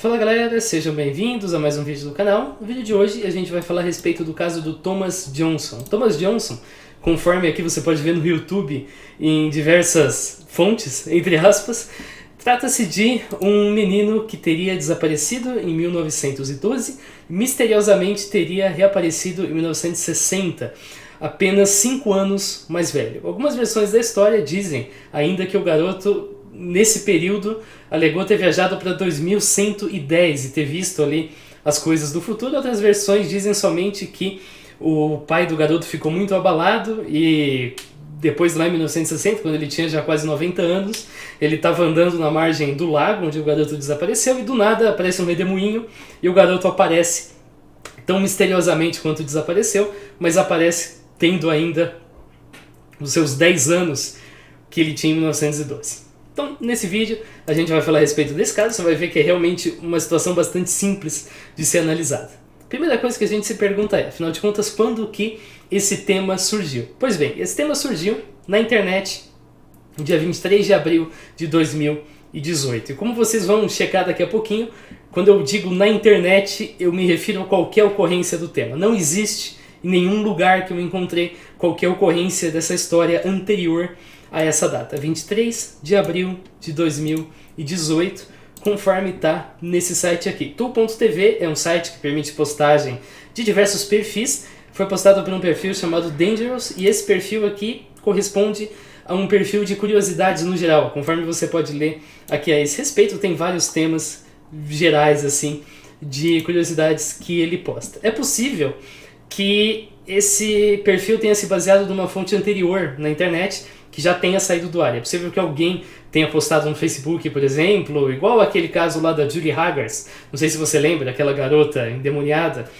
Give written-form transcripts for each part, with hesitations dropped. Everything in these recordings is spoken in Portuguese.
Fala galera, sejam bem-vindos a mais um vídeo do canal. No vídeo de hoje a gente vai falar a respeito do caso do Thomas Johnson. Thomas Johnson, conforme aqui você pode ver no YouTube em diversas fontes, entre aspas, trata-se de um menino que teria desaparecido em 1912 e misteriosamente teria reaparecido em 1960, apenas 5 anos mais velho. Algumas versões da história dizem ainda que o garoto, nesse período, alegou ter viajado para 2110 e ter visto ali as coisas do futuro. Outras versões dizem somente que o pai do garoto ficou muito abalado e depois, lá em 1960, quando ele tinha já quase 90 anos, ele estava andando na margem do lago onde o garoto desapareceu e do nada aparece um redemoinho e o garoto aparece tão misteriosamente quanto desapareceu, mas aparece tendo ainda os seus 10 anos que ele tinha em 1912. Então, nesse vídeo, a gente vai falar a respeito desse caso. Você vai ver que é realmente uma situação bastante simples de ser analisada. A primeira coisa que a gente se pergunta é, afinal de contas, quando que esse tema surgiu? Pois bem, esse tema surgiu na internet no dia 23 de abril de 2018. E como vocês vão checar daqui a pouquinho, quando eu digo na internet, eu me refiro a qualquer ocorrência do tema. Não existe em nenhum lugar que eu encontrei qualquer ocorrência dessa história anterior a essa data, 23 de abril de 2018, conforme está nesse site aqui. Tu.tv é um site que permite postagem de diversos perfis. Foi postado por um perfil chamado Dangerous e esse perfil aqui corresponde a um perfil de curiosidades no geral. Conforme você pode ler aqui a esse respeito, tem vários temas gerais assim de curiosidades que ele posta. É possível que esse perfil tenha se baseado numa fonte anterior na internet que já tenha saído do ar. É possível que alguém tenha postado no Facebook, por exemplo, igual aquele caso lá da Julie Haggars. Não sei se você lembra, aquela garota endemoniada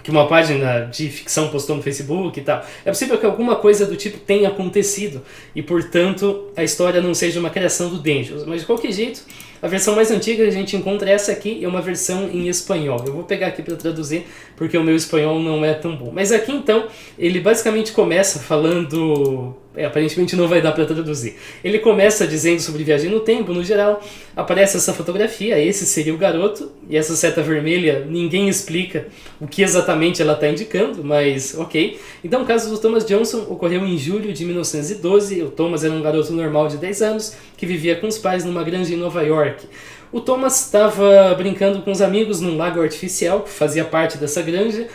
que uma página de ficção postou no Facebook e tal. É possível que alguma coisa do tipo tenha acontecido e, portanto, a história não seja uma criação do Dangerous. Mas, de qualquer jeito, a versão mais antiga que a gente encontra essa aqui é uma versão em espanhol. Eu vou pegar aqui para traduzir, porque o meu espanhol não é tão bom. Mas aqui, então, ele basicamente começa falando... aparentemente não vai dar para traduzir. Ele começa dizendo sobre viagem no tempo, no geral, aparece essa fotografia, esse seria o garoto, e essa seta vermelha, ninguém explica o que exatamente ela está indicando, mas ok. Então o caso do Thomas Johnson ocorreu em julho de 1912, o Thomas era um garoto normal de 10 anos, que vivia com os pais numa granja em Nova York. O Thomas estava brincando com os amigos num lago artificial, que fazia parte dessa granja,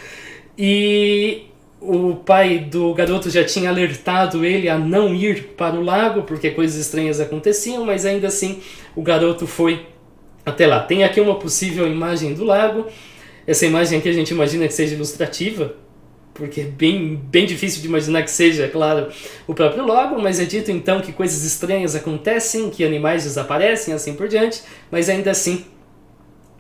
e o pai do garoto já tinha alertado ele a não ir para o lago, porque coisas estranhas aconteciam, mas ainda assim o garoto foi até lá. Tem aqui uma possível imagem do lago. Essa imagem aqui a gente imagina que seja ilustrativa, porque é bem difícil de imaginar que seja, é claro, o próprio lago, mas é dito então que coisas estranhas acontecem, que animais desaparecem, assim por diante, mas ainda assim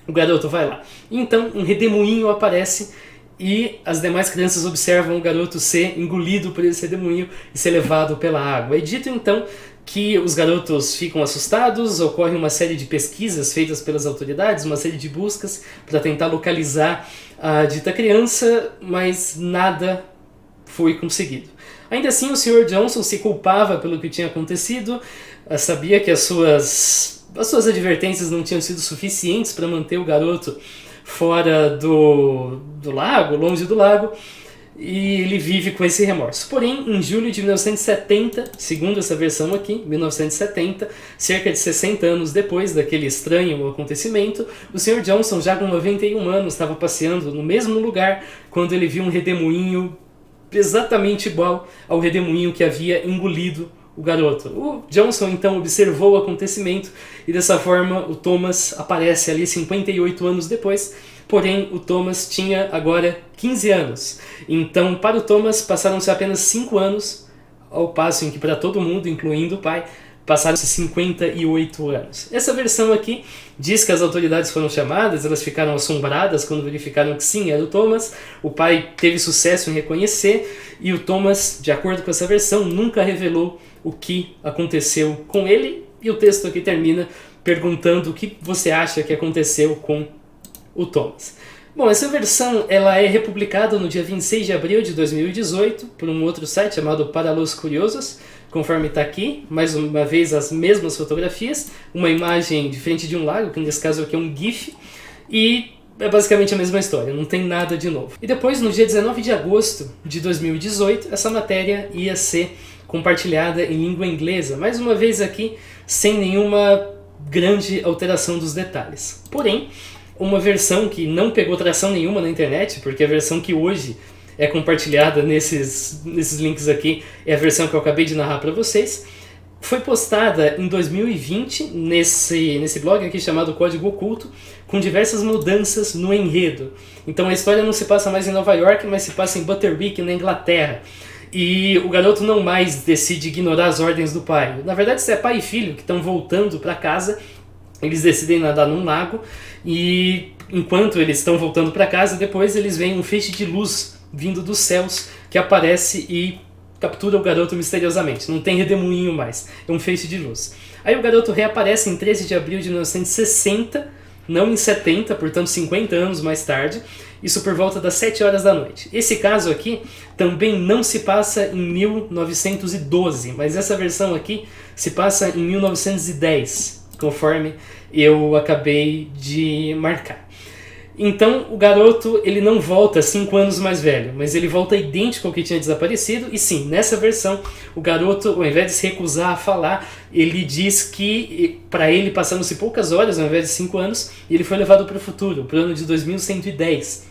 o garoto vai lá. Então um redemoinho aparece e as demais crianças observam o garoto ser engolido por esse redemoinho e ser levado pela água. É dito então que os garotos ficam assustados, ocorre uma série de pesquisas feitas pelas autoridades, uma série de buscas para tentar localizar a dita criança, mas nada foi conseguido. Ainda assim, o Sr. Johnson se culpava pelo que tinha acontecido, sabia que as suas advertências não tinham sido suficientes para manter o garoto fora do lago, longe do lago, e ele vive com esse remorso. Porém, em julho de 1970, segundo essa versão aqui, 1970, cerca de 60 anos depois daquele estranho acontecimento, o Sr. Johnson, já com 91 anos, estava passeando no mesmo lugar quando ele viu um redemoinho exatamente igual ao redemoinho que havia engolido o garoto. O Johnson então observou o acontecimento e dessa forma o Thomas aparece ali 58 anos depois, porém o Thomas tinha agora 15 anos. Então para o Thomas passaram-se apenas 5 anos, ao passo em que para todo mundo, incluindo o pai, passaram-se 58 anos. Essa versão aqui diz que as autoridades foram chamadas, elas ficaram assombradas quando verificaram que sim, era o Thomas. O pai teve sucesso em reconhecer e o Thomas, de acordo com essa versão, nunca revelou o que aconteceu com ele. E o texto aqui termina perguntando o que você acha que aconteceu com o Thomas. Bom, essa versão ela é republicada no dia 26 de abril de 2018 por um outro site chamado Para los Curiosos, conforme está aqui, mais uma vez as mesmas fotografias, uma imagem diferente de um lago, que nesse caso aqui é um GIF, E é basicamente a mesma história, não tem nada de novo. E depois, no dia 19 de agosto de 2018, essa matéria ia ser compartilhada em língua inglesa, mais uma vez aqui, sem nenhuma grande alteração dos detalhes. Porém, uma versão que não pegou tração nenhuma na internet, porque a versão que hoje é compartilhada nesses links aqui é a versão que eu acabei de narrar para vocês, foi postada em 2020 nesse blog aqui chamado Código Oculto, com diversas mudanças no enredo. Então a história não se passa mais em Nova York, mas se passa em Butterwick, na Inglaterra. E o garoto não mais decide ignorar as ordens do pai. Na verdade, isso é pai e filho que estão voltando para casa. Eles decidem nadar num lago e enquanto eles estão voltando para casa, depois eles veem um feixe de luz vindo dos céus que aparece e captura o garoto misteriosamente. Não tem redemoinho mais, é um feixe de luz. Aí o garoto reaparece em 13 de abril de 1960, não em 70, portanto 50 anos mais tarde, isso por volta das 7 horas da noite. Esse caso aqui também não se passa em 1912, mas essa versão aqui se passa em 1910, conforme eu acabei de marcar. Então o garoto ele não volta 5 anos mais velho, mas ele volta idêntico ao que tinha desaparecido. E sim, nessa versão o garoto, ao invés de se recusar a falar, ele diz que para ele passaram-se poucas horas ao invés de 5 anos e ele foi levado para o futuro, para o ano de 2110,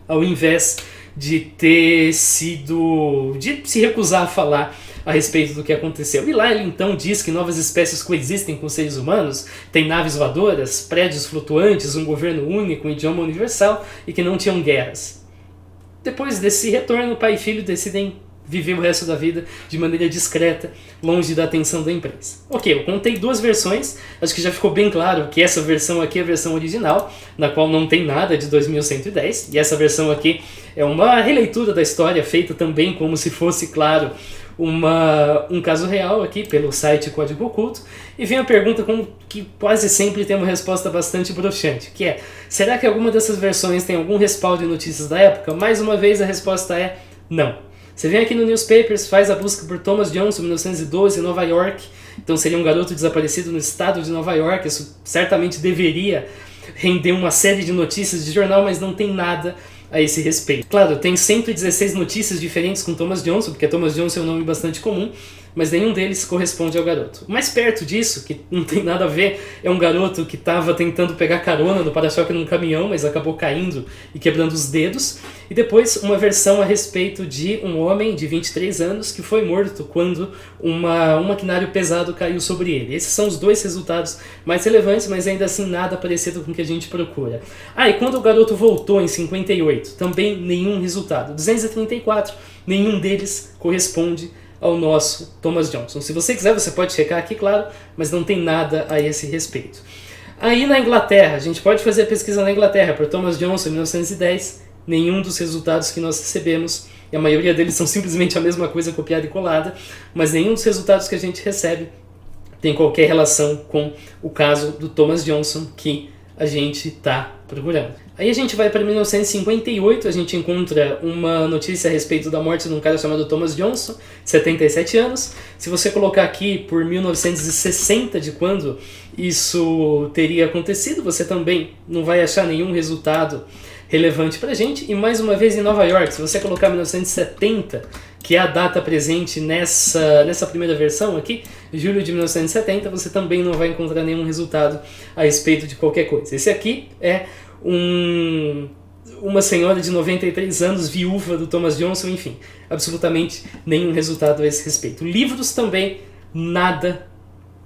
ao invés de se recusar a falar a respeito do que aconteceu. E lá ele então diz que novas espécies coexistem com seres humanos, tem naves voadoras, prédios flutuantes, um governo único, um idioma universal e que não tinham guerras. Depois desse retorno, pai e filho decidem viver o resto da vida de maneira discreta, longe da atenção da imprensa. Ok, eu contei 2 versões, acho que já ficou bem claro que essa versão aqui é a versão original, na qual não tem nada de 2110, e essa versão aqui é uma releitura da história, feita também como se fosse, claro, um caso real aqui pelo site Código Oculto. E vem a pergunta que quase sempre tem uma resposta bastante broxante, que é: será que alguma dessas versões tem algum respaldo em notícias da época? Mais uma vez a resposta é não. Você vem aqui no Newspapers, faz a busca por Thomas Johnson, 1912, Nova York, então seria um garoto desaparecido no estado de Nova York, isso certamente deveria render uma série de notícias de jornal, mas não tem nada a esse respeito. Claro, tem 116 notícias diferentes com Thomas Johnson, porque Thomas Johnson é um nome bastante comum, mas nenhum deles corresponde ao garoto. Mais perto disso, que não tem nada a ver, é um garoto que estava tentando pegar carona no para-choque num caminhão, mas acabou caindo e quebrando os dedos. E depois uma versão a respeito de um homem de 23 anos que foi morto quando um maquinário pesado caiu sobre ele. Esses são os 2 resultados mais relevantes, mas ainda assim nada parecido com o que a gente procura. E quando o garoto voltou em 58, também nenhum resultado. 234, nenhum deles corresponde ao nosso Thomas Johnson. Se você quiser, você pode checar aqui, claro, mas não tem nada a esse respeito. Aí na Inglaterra, a gente pode fazer a pesquisa na Inglaterra por Thomas Johnson, 1910, nenhum dos resultados que nós recebemos, e a maioria deles são simplesmente a mesma coisa copiada e colada, mas nenhum dos resultados que a gente recebe tem qualquer relação com o caso do Thomas Johnson que a gente está procurando. Aí a gente vai para 1958, a gente encontra uma notícia a respeito da morte de um cara chamado Thomas Johnson, 77 anos. Se você colocar aqui por 1960, de quando isso teria acontecido, você também não vai achar nenhum resultado relevante pra gente. E mais uma vez em Nova York, se você colocar 1970, que é a data presente nessa primeira versão aqui, julho de 1970, você também não vai encontrar nenhum resultado a respeito de qualquer coisa. Esse aqui é uma senhora de 93 anos, viúva do Thomas Johnson, enfim, absolutamente nenhum resultado a esse respeito. Livros também, nada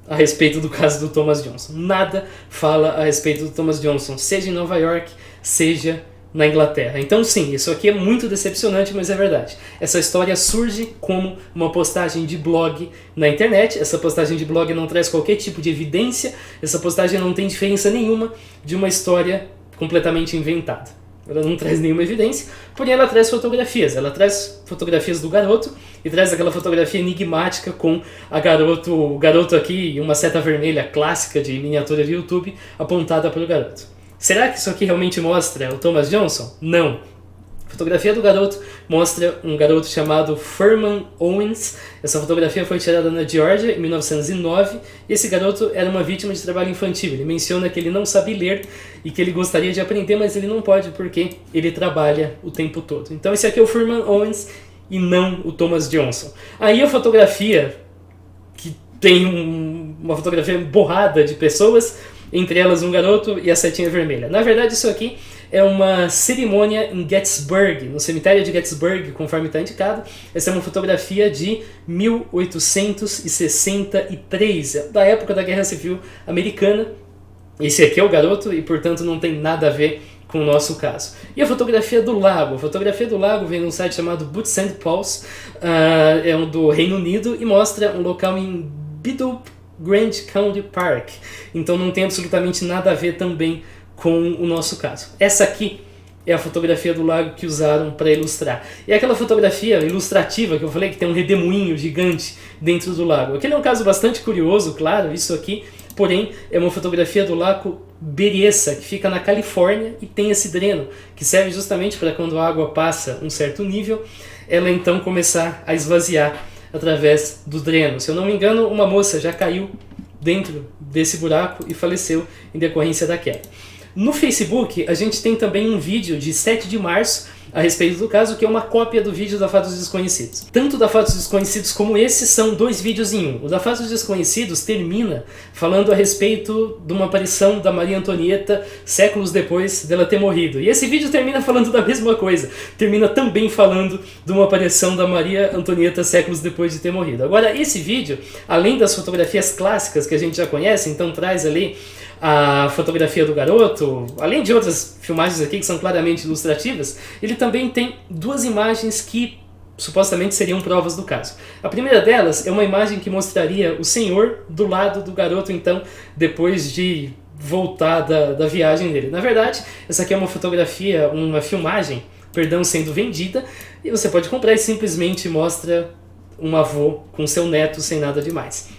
a respeito do caso do Thomas Johnson. Nada fala a respeito do Thomas Johnson, seja em Nova York, seja na Inglaterra. Então sim, isso aqui é muito decepcionante, mas é verdade. Essa história surge como uma postagem de blog na internet. Essa postagem de blog não traz qualquer tipo de evidência. Essa postagem não tem diferença nenhuma de uma história completamente inventada. Ela não traz nenhuma evidência, porém ela traz fotografias. Ela traz fotografias do garoto e traz aquela fotografia enigmática com o garoto aqui e uma seta vermelha clássica de miniatura de YouTube apontada para o garoto. Será que isso aqui realmente mostra o Thomas Johnson? Não. A fotografia do garoto mostra um garoto chamado Furman Owens. Essa fotografia foi tirada na Geórgia em 1909 e esse garoto era uma vítima de trabalho infantil. Ele menciona que ele não sabe ler e que ele gostaria de aprender, mas ele não pode porque ele trabalha o tempo todo. Então esse aqui é o Furman Owens e não o Thomas Johnson. Aí a fotografia, que tem uma fotografia borrada de pessoas, entre elas um garoto e a setinha vermelha. Na verdade isso aqui é uma cerimônia em Gettysburg, no cemitério de Gettysburg, conforme está indicado. Essa é uma fotografia de 1863, da época da Guerra Civil Americana. Esse aqui é o garoto e, portanto, não tem nada a ver com o nosso caso. E a fotografia do lago? A fotografia do lago vem num site chamado Boots and Paws, é um do Reino Unido, e mostra um local em Biddulph Grand County Park. Então não tem absolutamente nada a ver também com o nosso caso. Essa aqui é a fotografia do lago que usaram para ilustrar. E aquela fotografia ilustrativa que eu falei que tem um redemoinho gigante dentro do lago. Aquele é um caso bastante curioso, claro, isso aqui, porém é uma fotografia do lago Berryessa, que fica na Califórnia e tem esse dreno, que serve justamente para quando a água passa um certo nível, ela então começar a esvaziar através do dreno. Se eu não me engano, uma moça já caiu dentro desse buraco e faleceu em decorrência da queda. No Facebook, a gente tem também um vídeo de 7 de março a respeito do caso, que é uma cópia do vídeo da Fatos Desconhecidos. Tanto da Fatos Desconhecidos como esse são 2 vídeos em um. O da Fatos Desconhecidos termina falando a respeito de uma aparição da Maria Antonieta séculos depois dela ter morrido. E esse vídeo termina falando da mesma coisa. Termina também falando de uma aparição da Maria Antonieta séculos depois de ter morrido. Agora, esse vídeo, além das fotografias clássicas que a gente já conhece, então traz ali a fotografia do garoto, além de outras filmagens aqui que são claramente ilustrativas, ele também tem 2 imagens que supostamente seriam provas do caso. A primeira delas é uma imagem que mostraria o senhor do lado do garoto, então, depois de voltar da viagem dele. Na verdade, essa aqui é uma fotografia, uma filmagem, perdão, sendo vendida, e você pode comprar e simplesmente mostra um avô com seu neto sem nada demais.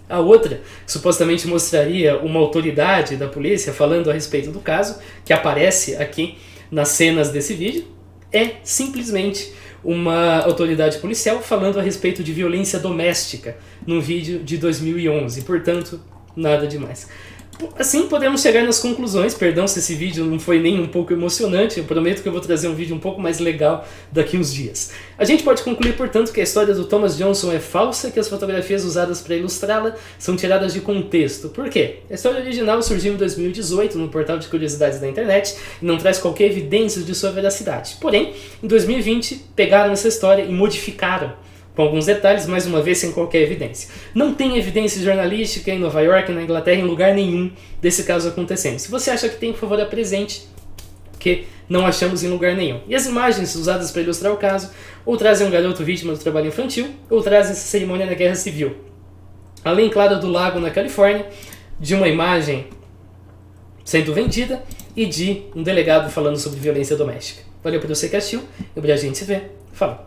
A outra, que supostamente mostraria uma autoridade da polícia falando a respeito do caso, que aparece aqui nas cenas desse vídeo, é simplesmente uma autoridade policial falando a respeito de violência doméstica num vídeo de 2011, portanto, nada demais. Assim podemos chegar nas conclusões, perdão se esse vídeo não foi nem um pouco emocionante, eu prometo que eu vou trazer um vídeo um pouco mais legal daqui uns dias. A gente pode concluir, portanto, que a história do Thomas Johnson é falsa, que as fotografias usadas para ilustrá-la são tiradas de contexto. Por quê? A história original surgiu em 2018 no portal de curiosidades da internet e não traz qualquer evidência de sua veracidade. Porém, em 2020, pegaram essa história e modificaram com alguns detalhes, mais uma vez sem qualquer evidência. Não tem evidência jornalística em Nova York, na Inglaterra, em lugar nenhum desse caso acontecendo. Se você acha que tem, por favor, apresente, que não achamos em lugar nenhum. E as imagens usadas para ilustrar o caso, ou trazem um garoto vítima do trabalho infantil, ou trazem essa cerimônia na Guerra Civil. Além, claro, do lago na Califórnia, de uma imagem sendo vendida e de um delegado falando sobre violência doméstica. Valeu por você que assistiu, e a gente se vê. Falou!